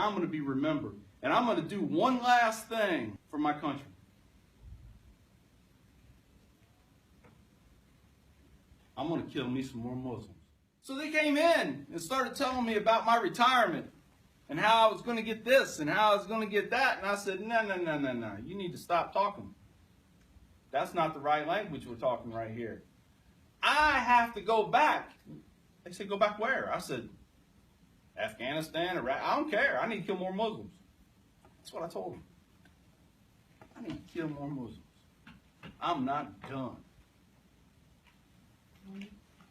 I'm going to be remembered. And I'm going to do one last thing for my country. I'm going to kill me some more Muslims. So they came in and started telling me about my retirement and how I was going to get this and how I was going to get that. And I said, no. You need to stop talking. That's not the right language we're talking right here. I have to go back. They said, go back where? I said, Afghanistan, Iraq. I don't care. I need to kill more Muslims. That's what I told them. I need to kill more Muslims. I'm not done.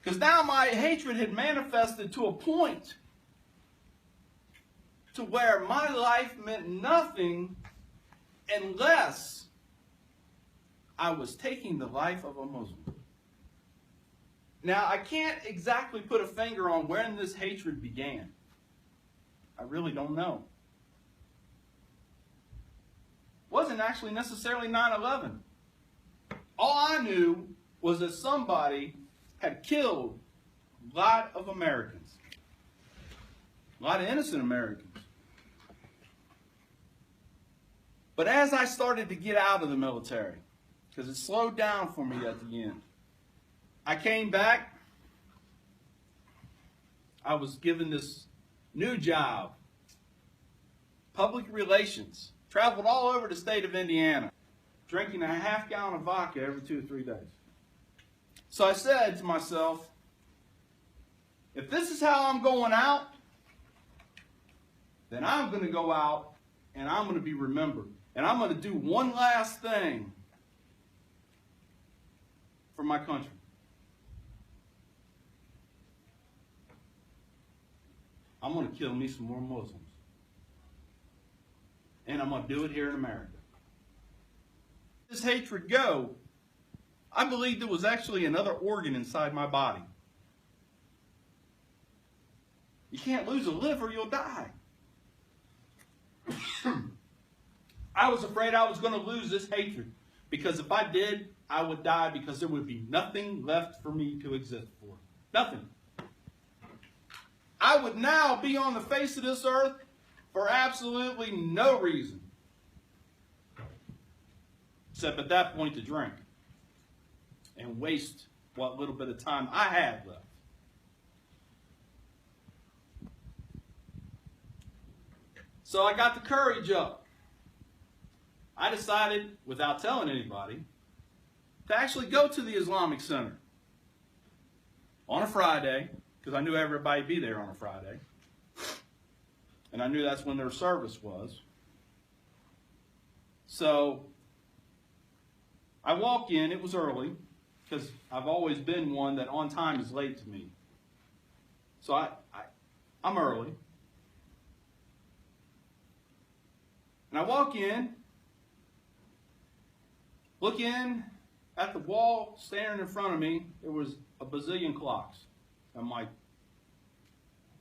Because now my hatred had manifested to a point to where my life meant nothing unless I was taking the life of a Muslim. Now, I can't exactly put a finger on when this hatred began. I really don't know. It wasn't actually necessarily 9/11. All I knew was that somebody had killed a lot of Americans. A lot of innocent Americans. But as I started to get out of the military, because it slowed down for me at the end, I came back. I was given this new job, public relations. Traveled all over the state of Indiana, drinking a half gallon of vodka every 2 or 3 days. So I said to myself, if this is how I'm going out, then I'm going to go out and I'm going to be remembered. And I'm going to do one last thing for my country. I'm going to kill me some more Muslims. And I'm going to do it here in America. This hatred go, I believe there was actually another organ inside my body. You can't lose a liver, you'll die. I was afraid I was going to lose this hatred. Because if I did, I would die because there would be nothing left for me to exist for. Nothing. I would now be on the face of this earth for absolutely no reason. Except at that point to drink. And waste what little bit of time I had left. So I got the courage up. I decided, without telling anybody, to actually go to the Islamic Center on a Friday, because I knew everybody would be there on a Friday. And I knew that's when their service was. So I walk in, it was early, because I've always been one that on time is late to me. So I'm early. And I walk in, look in at the wall standing in front of me, there was a bazillion clocks. I'm like,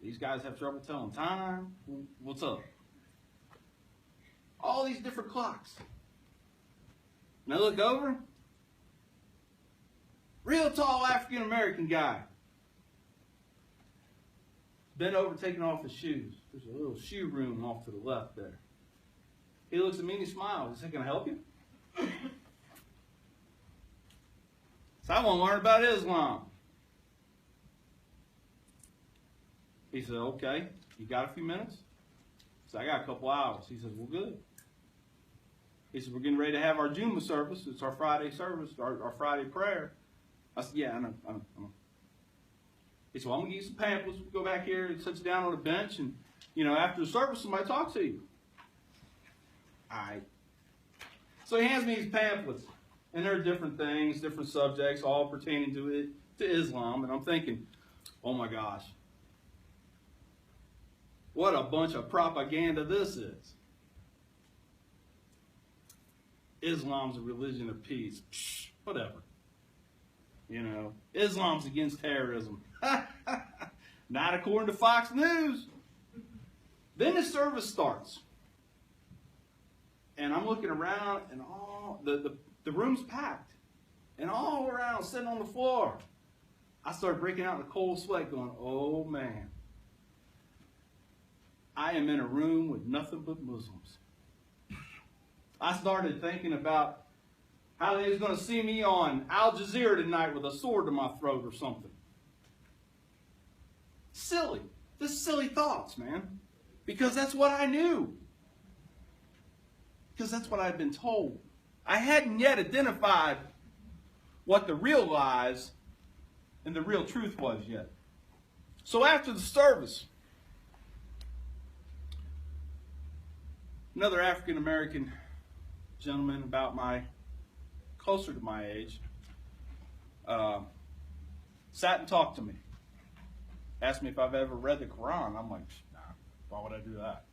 these guys have trouble telling time? What's up? All these different clocks. And I look over, real tall African American guy. Bent over taking off his shoes. There's a little shoe room off to the left there. He looks at me and he smiles. He said, can I help you? So I want to learn about Islam. He said, okay, you got a few minutes? So I got a couple hours. He says, well, good. He said, we're getting ready to have our Juma service. It's our Friday service, our Friday prayer. I said, yeah, I know. He said, well, I'm going to give you some pamphlets. We'll go back here and sit you down on a bench. And, after the service, somebody talk to you. All right. So he hands me these pamphlets. And there are different things, different subjects, all pertaining to Islam. And I'm thinking, oh my gosh. What a bunch of propaganda this is. Islam's a religion of peace. Psh, whatever. Islam's against terrorism. Not according to Fox News. Then the service starts. And I'm looking around and all the room's packed. And all around, sitting on the floor. I started breaking out in a cold sweat going, oh man. I am in a room with nothing but Muslims. I started thinking about how they was going to see me on Al Jazeera tonight with a sword to my throat or something. Silly. Just silly thoughts, man. Because that's what I knew. Because that's what I'd been told. I hadn't yet identified what the real lies and the real truth was yet. So after the service, another African American gentleman about closer to my age, sat and talked to me. Asked me if I've ever read the Quran. I'm like, nah, why would I do that?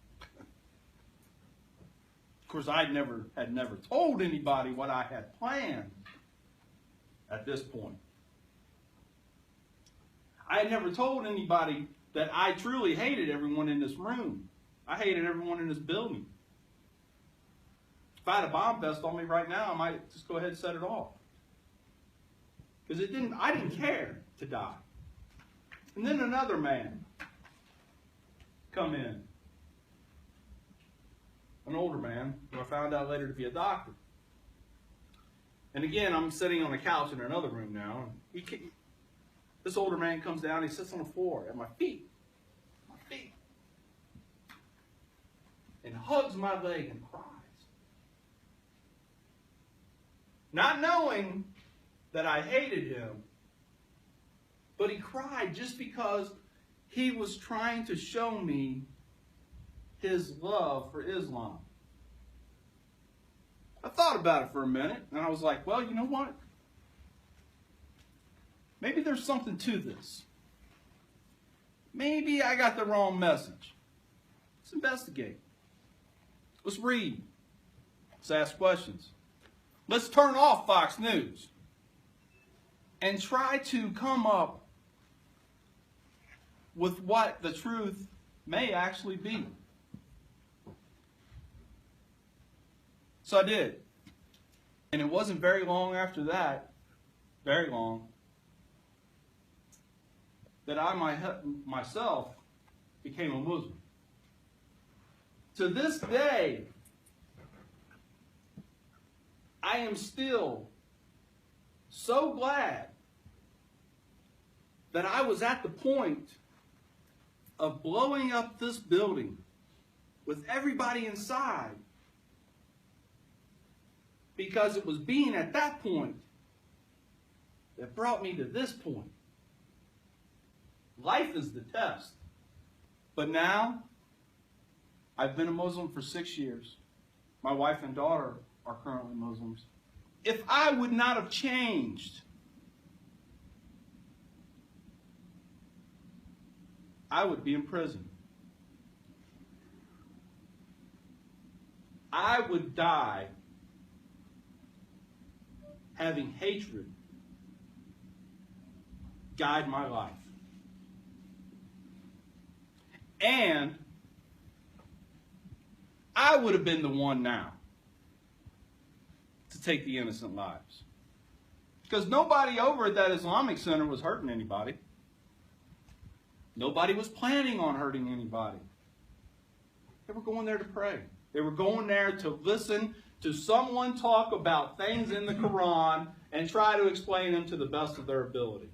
Of course, I had never told anybody what I had planned at this point. I had never told anybody that I truly hated everyone in this room. I hated everyone in this building. If I had a bomb vest on me right now, I might just go ahead and set it off. Because I didn't care to die. And then another man come in. An older man, who I found out later to be a doctor. And again, I'm sitting on a couch in another room now. And this older man comes down, he sits on the floor at my feet. And hugs my leg and cries. Not knowing that I hated him, but he cried just because he was trying to show me his love for Islam. I thought about it for a minute, and I was like, well, you know what? Maybe there's something to this. Maybe I got the wrong message. Let's investigate. Let's read. Let's ask questions. Let's turn off Fox News and try to come up with what the truth may actually be. So I did. And it wasn't very long after that, very long, that I myself became a Muslim. To this day, I am still so glad that I was at the point of blowing up this building with everybody inside, because it was being at that point that brought me to this point. Life is the test. But now, I've been a Muslim for 6 years. My wife and daughter are currently Muslims. If I would not have changed, I would be in prison. I would die having hatred guide my life. And I would have been the one now to take the innocent lives. Because nobody over at that Islamic center was hurting anybody. Nobody was planning on hurting anybody. They were going there to pray. They were going there to listen to someone talk about things in the Quran and try to explain them to the best of their ability.